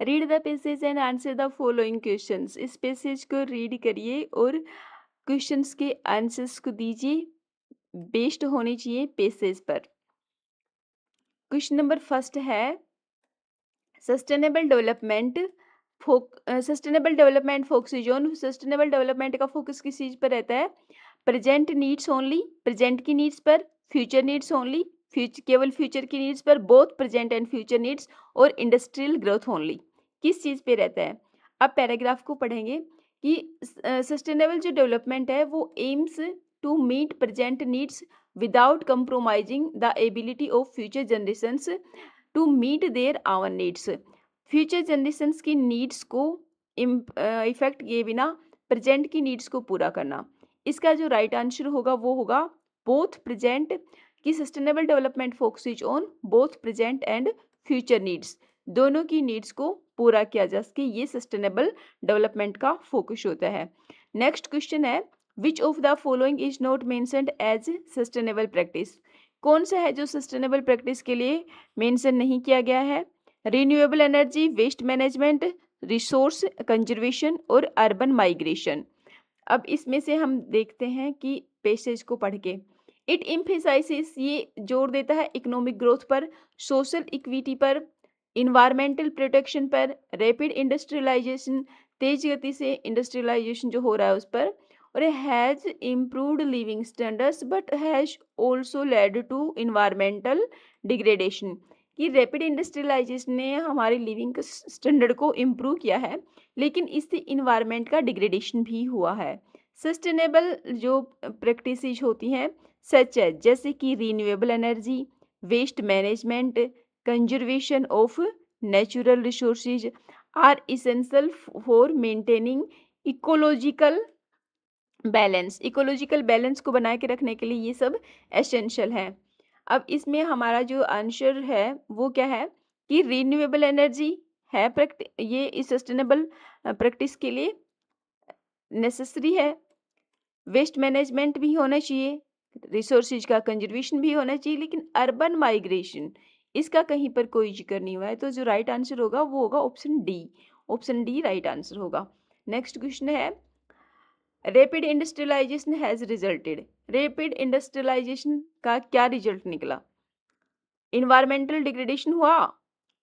Read the passage and answer the following questions. इस passage को read करिए और क्वेश्चंस के आंसर्स को दीजिए, बेस्ड होने चाहिए पैसेज पर। क्वेश्चन नंबर फर्स्ट है sustainable development sustainable development focuses on. Sustainable development का फोकस किस चीज पर रहता है? प्रेजेंट नीड्स ओनली, प्रेजेंट की नीड्स पर, फ्यूचर नीड्स ओनली, केवल फ्यूचर की नीड्स पर, both present and future needs, और इंडस्ट्रियल ग्रोथ ओनली। किस चीज पे रहता है? अब पैराग्राफ को पढ़ेंगे कि सस्टेनेबल जो डेवलपमेंट है वो aims to meet present needs without compromising the ability of future generations to meet their our needs. Future generations की नीड्स को इफेक्ट किए बिना प्रेजेंट की नीड्स को पूरा करना। इसका जो राइट आंसर होगा वो होगा बोथ प्रेजेंट, की sustainable development focuses on both present and future needs, दोनों की नीड्स को पूरा किया जा सके, ये सस्टेनेबल डेवलपमेंट का फोकस होता है। नेक्स्ट क्वेश्चन है which of the following is not mentioned as sustainable practice. कौन सा है जो सस्टेनेबल प्रैक्टिस के लिए मेंशन नहीं किया गया है? Renewable energy, waste management, resource conservation और अर्बन माइग्रेशन। अब इसमें से हम देखते हैं कि पैसेज को पढ़ के इट एम्फेसाइजेस, ये जोर देता है इकोनॉमिक ग्रोथ पर, सोशल इक्विटी पर, इन्वायरमेंटल प्रोटेक्शन पर, रैपिड इंडस्ट्रियलाइजेशन, तेज गति से इंडस्ट्रियलाइजेशन जो हो रहा है उस पर, और has improved living standards but has also led to environmental degradation. कि रैपिड इंडस्ट्रियलाइजेशन ने हमारे लिविंग स्टैंडर्ड को इम्प्रूव किया है, लेकिन इससे इन्वायरमेंट का डिग्रेडेशन भी हुआ है। सस्टेनेबल जो प्रैक्टिसेज होती हैं सच है जैसे कि renewable energy, waste management, conservation of natural resources are essential for maintaining ecological balance. Ecological balance को बनाए के रखने के लिए ये सब एसेंशियल है। अब इसमें हमारा जो आंसर है वो क्या है कि रिन्यूएबल एनर्जी है ये इस सस्टेनेबल प्रैक्टिस के लिए नेसेसरी है। वेस्ट मैनेजमेंट भी होना चाहिए, रिसोर्सेज का कंजर्वेशन भी होना चाहिए, लेकिन अर्बन माइग्रेशन इसका कहीं पर कोई जिक्र नहीं हुआ है। तो जो राइट आंसर होगा वो होगा option D. Option D right answer होगा। नेक्स्ट क्वेश्चन है rapid industrialisation has resulted. Rapid industrialisation का क्या रिजल्ट निकला? इन्वायरमेंटल डिग्रेडेशन हुआ,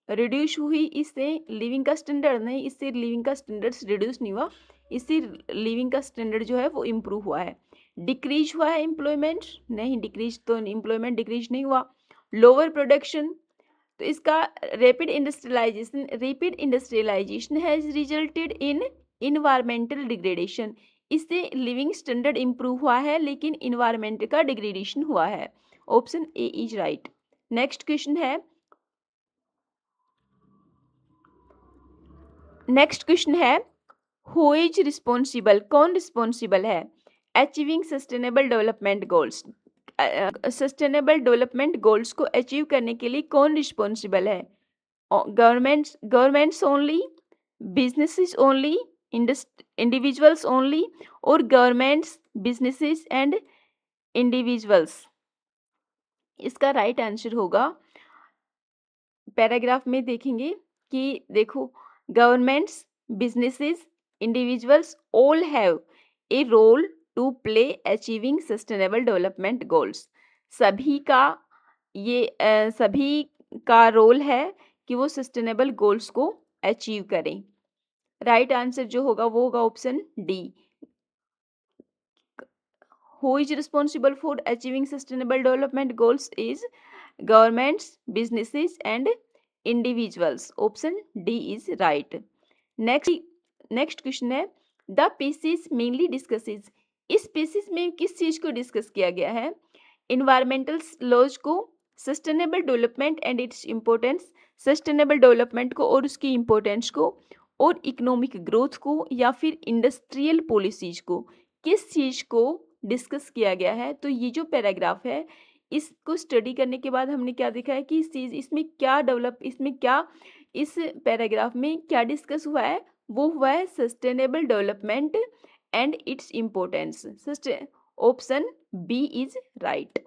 रिड्यूस हुई, इससे लिविंग का स्टैंडर्ड नहीं, इससे लिविंग का स्टैंडर्ड्स रिड्यूस नहीं हुआ, इससे लिविंग का स्टैंडर्ड जो है वो इम्प्रूव हुआ है। डिक्रीज हुआ है एम्प्लॉयमेंट? नहीं, डिक्रीज तो एम्प्लॉयमेंट डिक्रीज नहीं हुआ। लोअर प्रोडक्शन, तो इसका rapid industrialisation has resulted in environmental degradation, इससे लिविंग स्टैंडर्ड इम्प्रूव हुआ है लेकिन इन्वायरमेंट का डिग्रेडेशन हुआ है। Option A is right. Next question है हु इज रिस्पॉन्सिबल, कौन रिस्पॉन्सिबल है achieving sustainable development goals. Sustainable development goals को अचीव करने के लिए कौन रिस्पॉन्सिबल है? Governments only, businesses only, individuals only, और गवर्नमेंट्स, बिजनेसेस एंड इंडिविजुअल्स। इसका राइट आंसर होगा, पैराग्राफ में देखेंगे कि देखो governments, businesses, individuals all have a role to play achieving sustainable development goals. सभी का रोल है कि वो सस्टेनेबल गोल्स को अचीव करें। राइट आंसर जो होगा वो होगा option D. Who is responsible for achieving sustainable development goals is governments, businesses and individuals. Option D is right. Next question है द पीसीस मेनली डिस्कसेस। इस पीसीस में किस चीज को डिस्कस किया गया है? इन्वायरमेंटल लॉज को, sustainable development and its importance, sustainable development को और उसकी इम्पोर्टेंस को, और इकोनॉमिक ग्रोथ को, या फिर इंडस्ट्रियल पॉलिसीज को, किस चीज को डिस्कस किया गया है? तो ये जो पैराग्राफ है इसको स्टडी करने के बाद हमने क्या देखा है कि इस पैराग्राफ में क्या डिस्कस हुआ है? वो हुआ है sustainable development and its importance. Option B is right.